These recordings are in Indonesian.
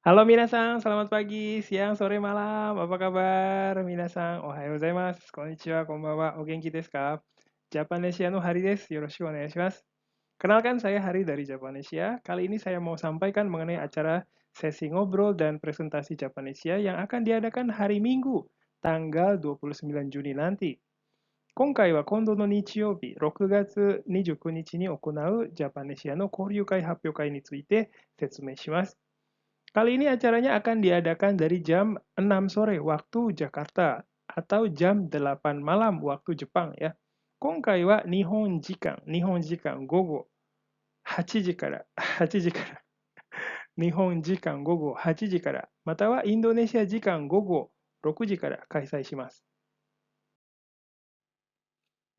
Halo minasan, selamat pagi, siang, sore, malam. Apa kabar minasan? Ohayou gozaimasu. Konnichiwa, konbanwa. O genki desu ka? Japanesia no Hari desu. Yoroshiku onegaishimasu. Kenalkan saya Hari dari Japanesia. Kali ini saya mau sampaikan mengenai acara sesi ngobrol dan presentasi Japanesia yang akan diadakan hari Minggu, tanggal 29 Juni nanti. 今回は今度の日曜日、6月29日に行うジャパネシアの交流会発表会について説明します。Kali ini acaranya akan diadakan dari jam 6 sore waktu Jakarta atau jam 8 malam waktu Jepang ya. 今回は日本時間、日本時間午後8時から、日本時間午後8時から、またはインドネシア時間午後6時から開催します。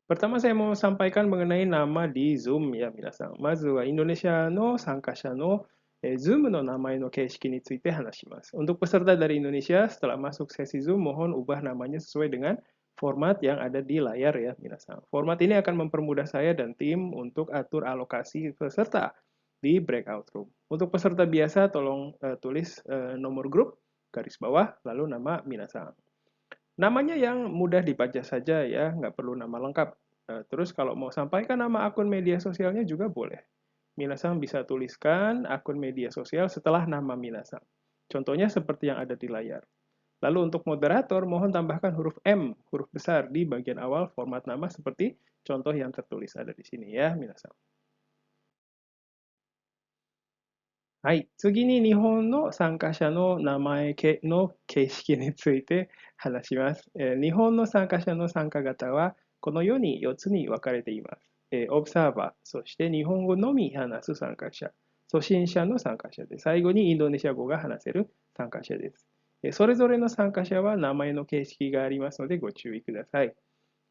Pertama saya mau sampaikan mengenai nama di Zoom ya, minasan. Mazu wa Indonesia no sankasha no Zoom no namae no keishiki ni tsuite hanashimasu. Untuk peserta dari Indonesia, setelah masuk sesi Zoom, mohon ubah namanya sesuai dengan format yang ada di layar ya, minasan. Format ini akan mempermudah saya dan tim untuk atur alokasi peserta di breakout room. Untuk peserta biasa, tolong tulis nomor grup, garis bawah, lalu nama minasan. Namanya yang mudah dibaca saja ya, nggak perlu nama lengkap. Terus kalau mau sampaikan nama akun media sosialnya juga boleh. Minasan bisa tuliskan akun media sosial setelah nama minasan. Contohnya seperti yang ada di layar. Lalu untuk moderator, mohon tambahkan huruf M, huruf besar di bagian awal format nama seperti contoh yang tertulis ada di sini ya, minasan. はい。次に日本の参加者の名前の形式について話します。日本の参加者の参加型はこのように4つに分かれています。オブサーバー、そして日本語のみ話す参加者、初心者の参加者で、最後にインドネシア語が話せる参加者です。それぞれの参加者は名前の形式がありますのでご注意ください。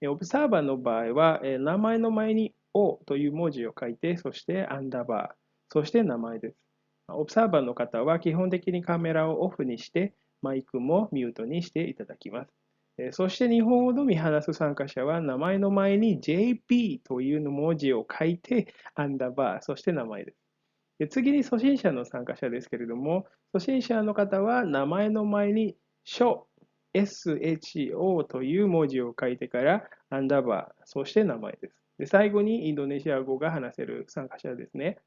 オブサーバーの場合は、名前の前に O という文字を書いて、そしてアンダーバー、そして名前です。オブサーバーの方は基本的にカメラをオフにして、マイクもミュートにしていただきます。そして日本語のみ話す参加者は名前の前に JP という文字を書いて、アンダーバー、そして名前です。次に初心者の参加者ですけれども、初心者の方は名前の前に SHO という文字を書いてからアンダーバー、そして名前です。最後にインドネシア語が話せる参加者ですね。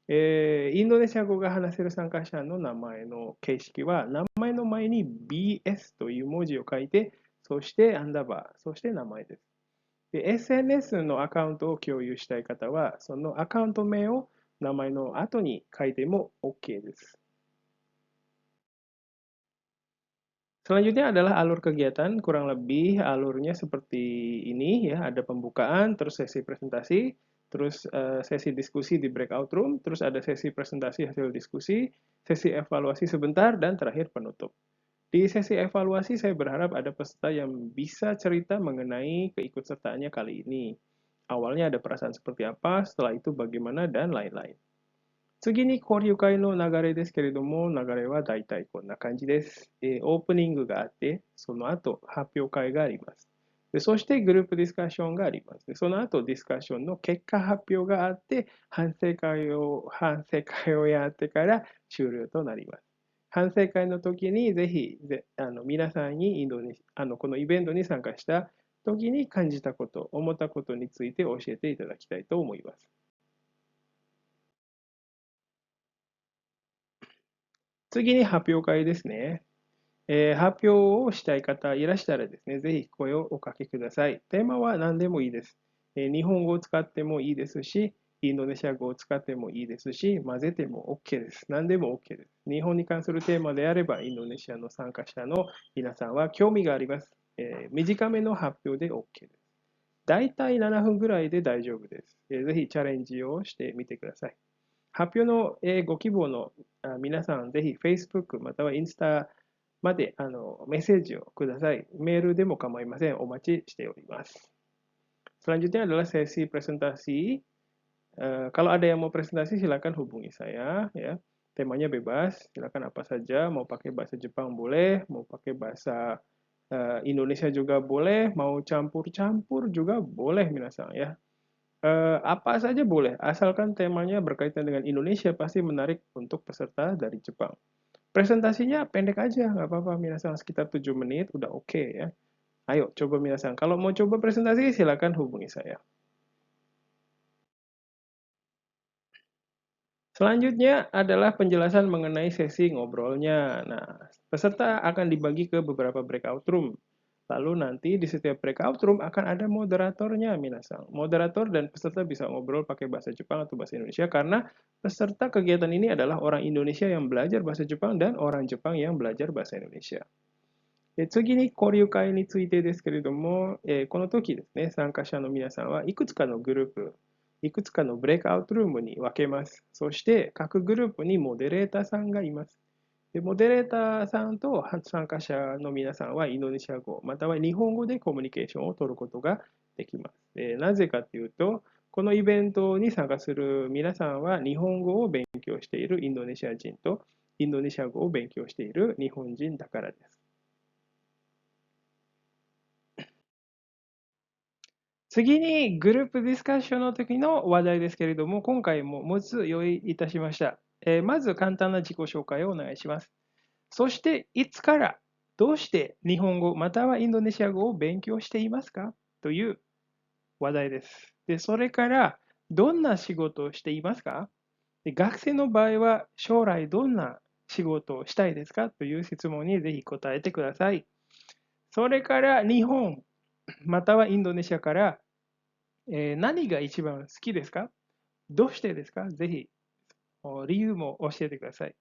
インドネシア語が話せる参加者の名前の形式は、名前の前に BS という文字を書いて、そしてアンダーバー、そして名前です。SNS のアカウントを共有したい方は、そのアカウント名を名前の後に書いても OK です。Selanjutnya adalah alur kegiatan, kurang lebih alurnya seperti ini ya, ada pembukaan, terus sesi presentasi, terus sesi diskusi di breakout room, terus ada sesi presentasi hasil diskusi, sesi evaluasi sebentar, dan terakhir penutup. Di sesi evaluasi saya berharap ada peserta yang bisa cerita mengenai keikutsertaannya kali ini. Awalnya ada perasaan seperti apa, setelah itu bagaimana, dan lain-lain. 次に交流会の流れですけれども、流れはだいたいこんな感じです。オープニングがあって、その後発表会があります。そしてグループディスカッションがあります。その後ディスカッションの結果発表があって、反省会をやってから終了となります。反省会の時にぜひ皆さんにこのイベントに参加した時に感じたこと、思ったことについて教えていただきたいと思います。次に発表会ですね。発表をしたい方いらしたらですね、ぜひ声をおかけください。テーマは何でもいいです。日本語を使ってもいいですし、インドネシア語を使ってもいいですし、混ぜても OK です。何でも OK です。日本に関するテーマであれば、インドネシアの参加者の皆さんは興味があります。短めの発表で OK です。だいたい7分ぐらいで大丈夫です。ぜひチャレンジをしてみてください。発表のご希望の皆さん、ぜひ Facebook またはインスタまでメッセージをください。メールでも構いません。お待ちしております。Selanjutnya adalah sesi presentasi. Kalau ada yang mau presentasi, silakan hubungi saya. Ya. Temanya bebas, silakan apa saja. Mau pakai bahasa Jepang boleh, mau pakai bahasa Indonesia juga boleh, mau campur-campur juga boleh, minasan ya. Apa saja boleh, asalkan temanya berkaitan dengan Indonesia pasti menarik untuk peserta dari Jepang. Presentasinya pendek aja, nggak apa-apa. Minasan sekitar 7 menit, udah oke ya. Ayo, coba minasan. Kalau mau coba presentasi, silakan hubungi saya. Selanjutnya adalah penjelasan mengenai sesi ngobrolnya. Nah, peserta akan dibagi ke beberapa breakout room. Lalu nanti di setiap breakout room akan ada moderatornya, minasan. Moderator dan peserta bisa ngobrol pakai bahasa Jepang atau bahasa Indonesia karena peserta kegiatan ini adalah orang Indonesia yang belajar bahasa Jepang dan orang Jepang yang belajar bahasa Indonesia. 次に交流会についてですけれども、この時ですね、参加者の皆さんはいくつかのグループ、いくつかのブレイクアウトルームに分けます。そして各グループにモデレーターさんがいます。でモデレーターさんと参加者の皆さんはインドネシア語、または日本語でコミュニケーションを取ることができます。なぜかというと、このイベントに参加する皆さんは日本語を勉強しているインドネシア人とインドネシア語を勉強している日本人だからです。次にグループディスカッションの時の話題ですけれども、今回も6つ用意いたしました。まず簡単な自己紹介をお願いします。そして、いつからどうして日本語またはインドネシア語を勉強していますかという話題です。で、それから、どんな仕事をしていますか？で、学生の場合は、将来どんな仕事をしたいですかという質問にぜひ答えてください。それから、日本またはインドネシアから何が一番好きですか？どうしてですか？ぜひ理由も教えてください。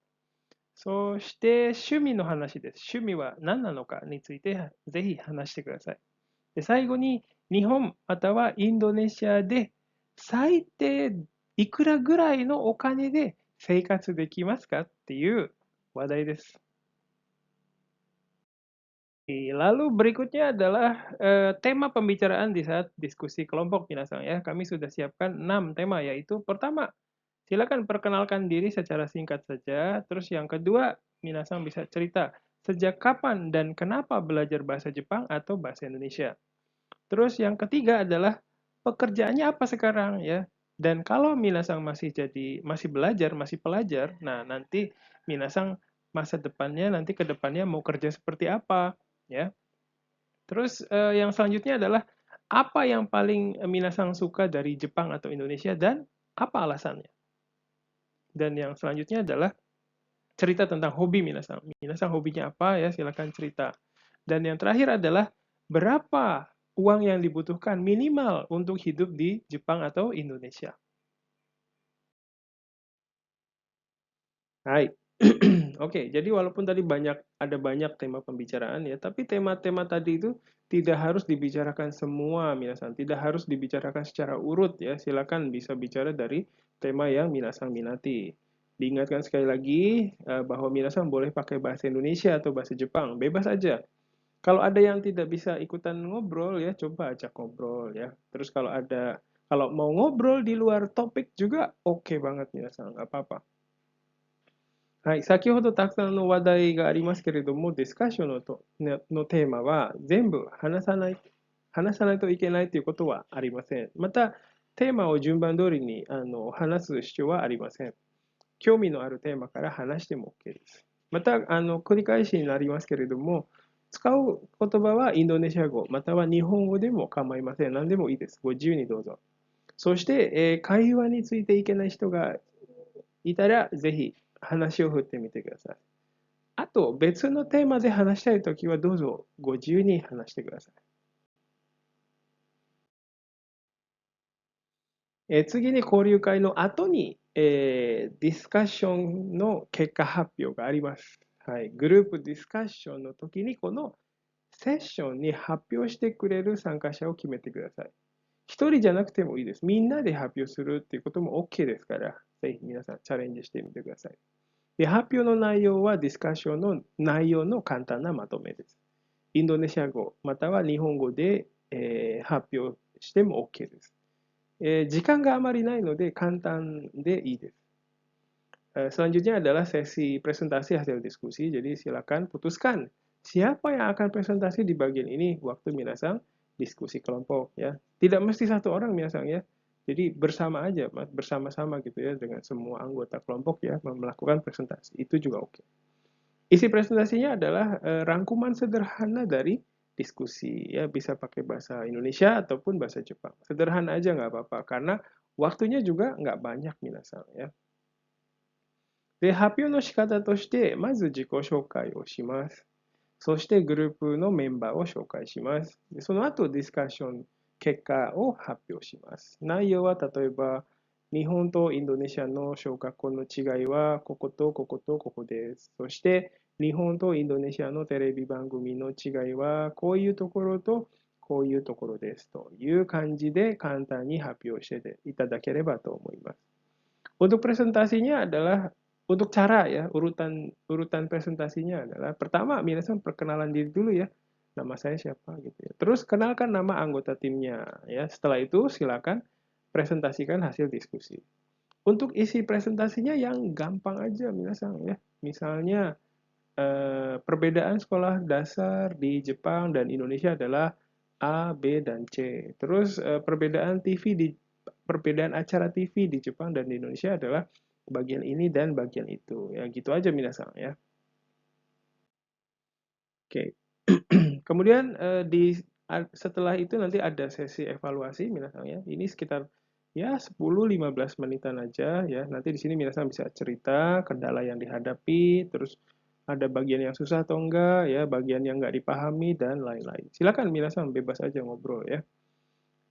そして趣味の話です。趣味は何なのかについてぜひ話してください。で最後に日本またはインドネシアで最低いくらぐらいのお金で生活できますかっていう話題です。Lalu berikutnya adalah tema pembicaraan di saat diskusi kelompok minasan ya. Kami sudah siapkan 6 tema yaitu pertama, silakan perkenalkan diri secara singkat saja. Terus yang kedua, minasan bisa cerita sejak kapan dan kenapa belajar bahasa Jepang atau bahasa Indonesia. Terus yang ketiga adalah pekerjaannya apa sekarang ya. Dan kalau minasan masih belajar, masih pelajar, nah nanti minasan masa depannya nanti ke depannya mau kerja seperti apa ya. Terus yang selanjutnya adalah apa yang paling minasan suka dari Jepang atau Indonesia dan apa alasannya? Dan yang selanjutnya adalah cerita tentang hobi minasan. Minasan hobinya apa ya? Silakan cerita. Dan yang terakhir adalah berapa uang yang dibutuhkan minimal untuk hidup di Jepang atau Indonesia. Hai. Oke, jadi walaupun tadi ada banyak tema pembicaraan ya, tapi tema-tema tadi itu tidak harus dibicarakan semua, minasan. Tidak harus dibicarakan secara urut ya. Silakan bisa bicara dari tema yang minasan minati. Diingatkan sekali lagi bahwa minasan boleh pakai bahasa Indonesia atau bahasa Jepang, bebas aja. Kalau ada yang tidak bisa ikutan ngobrol ya, coba ajak ngobrol ya. Terus kalau mau ngobrol di luar topik juga oke banget minasan, nggak apa-apa. はい、先ほどたくさんの話題がありますけれども、ディスカッションのテーマは全部話さないといけないということはありません。また、テーマを順番通りに話す必要はありません。興味のあるテーマから話しても OK です。また、繰り返しになりますけれども、使う言葉はインドネシア語、または日本語でも構いません。何でもいいです。ご自由にどうぞ。そして、会話についていけない人がいたら、ぜひ話を振ってみてください。あと、別のテーマで話したいときは、どうぞご自由に話してください。次に交流会の後に、ディスカッションの結果発表があります。はい、グループディスカッションの時にこのセッションに発表してくれる参加者を決めてください。一人じゃなくてもいいです。みんなで発表するっていうことも OK ですから、ぜひ皆さんチャレンジしてみてください。で、発表の内容はディスカッションの内容の簡単なまとめです。インドネシア語または日本語で、発表しても OK です。時間があまりないので簡単でいいです。Selanjutnya adalah sesi presentasi hasil diskusi. Jadi silakan putuskan siapa yang akan presentasi di bagian ini waktu minasang diskusi kelompok ya. Tidak mesti satu orang minasang ya. Jadi bersama aja, bersama-sama gitu ya dengan semua anggota kelompok ya melakukan presentasi. Itu juga oke. Isi presentasinya adalah rangkuman sederhana dari diskusi, ya bisa pakai bahasa Indonesia ataupun bahasa Jepang. Sederhana aja nggak apa-apa, karena waktunya juga nggak banyak minasan ya. で、発表の仕方として、まず自己紹介をします。そしてグループのメンバーを紹介します。でその後、ディスカッション結果を発表します。内容は例えば、日本とインドネシアの小学校の違いは、こことこことここです。そして、日本とインドネシアのテレビ番組の違いは、こういうところとこういうところですという感じで簡単に発表していただければと思います。Untuk presentasinya adalah untuk cara ya, urutan urutan presentasinya adalah pertama minasan perkenalan diri dulu ya. Nama saya siapa gitu ya. Terus kenalkan nama anggota timnya ya. Setelah itu silakan presentasikan hasil diskusi. Untuk isi presentasinya yang gampang aja minasan ya. Misalnya perbedaan sekolah dasar di Jepang dan Indonesia adalah A, B, dan C. Terus perbedaan acara TV di Jepang dan di Indonesia adalah bagian ini dan bagian itu. Ya gitu aja minasan ya. Oke. Kemudian setelah itu nanti ada sesi evaluasi minasan ya. Ini sekitar ya 10-15 menitan aja ya. Nanti di sini minasan bisa cerita kendala yang dihadapi, terus ada bagian yang susah atau enggak ya, bagian yang enggak dipahami dan lain-lain. Silakan minasan bebas aja ngobrol ya.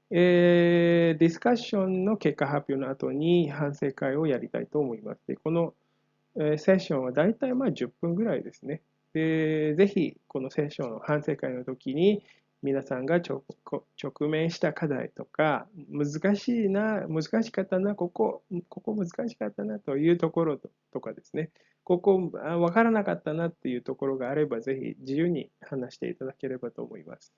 ディスカッションの結果発表の後に反省会をやりたいと思います。で、このセッションはだいたいまあ10分ぐらいですね。で、ぜひこのセッション、反省会の時に皆さんが直面した課題とか、難しいな、難しかったな、ここ難しかったなというところとかですね、ここわからなかったなっていうところがあれば、ぜひ自由に話していただければと思います。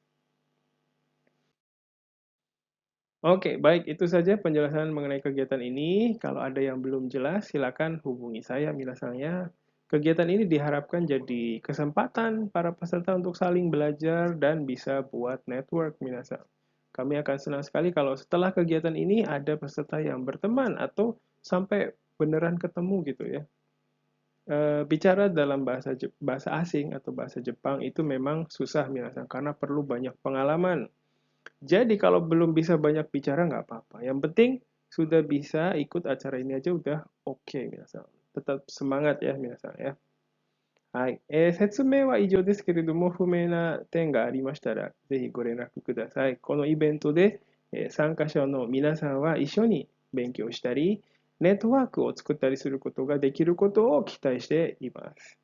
Oke, baik. Itu saja penjelasan mengenai kegiatan ini. Kalau ada yang belum jelas, silakan hubungi saya, misalnya. Kegiatan ini diharapkan jadi kesempatan para peserta untuk saling belajar dan bisa buat network, minasan. Kami akan senang sekali kalau setelah kegiatan ini ada peserta yang berteman atau sampai beneran ketemu gitu ya. Bicara dalam bahasa asing atau bahasa Jepang itu memang susah, minasan, karena perlu banyak pengalaman. Jadi kalau belum bisa banyak bicara nggak apa-apa. Yang penting sudah bisa ikut acara ini aja udah oke, minasan. Tetap semangat ya, minasan ya. はい。説明は以上ですけれども、不明な点がありましたら、ぜひご連絡ください。このイベントで、参加者の皆さんは一緒に勉強したり、ネットワークを作ったりすることができることを期待しています。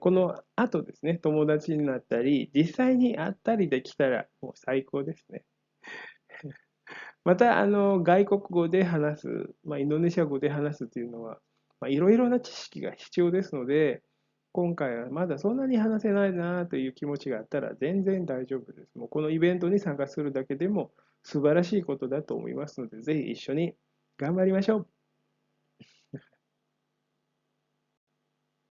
この後ですね、友達になったり、実際に会ったりできたらもう最高ですね。また、外国語で話す、インドネシア語で話すというのは、いろいろな知識が必要ですので、今回はまだそんなに話せないなという気持ちがあったら全然大丈夫です。もうこのイベントに参加するだけでも素晴らしいことだと思いますので、ぜひ一緒に頑張りましょう。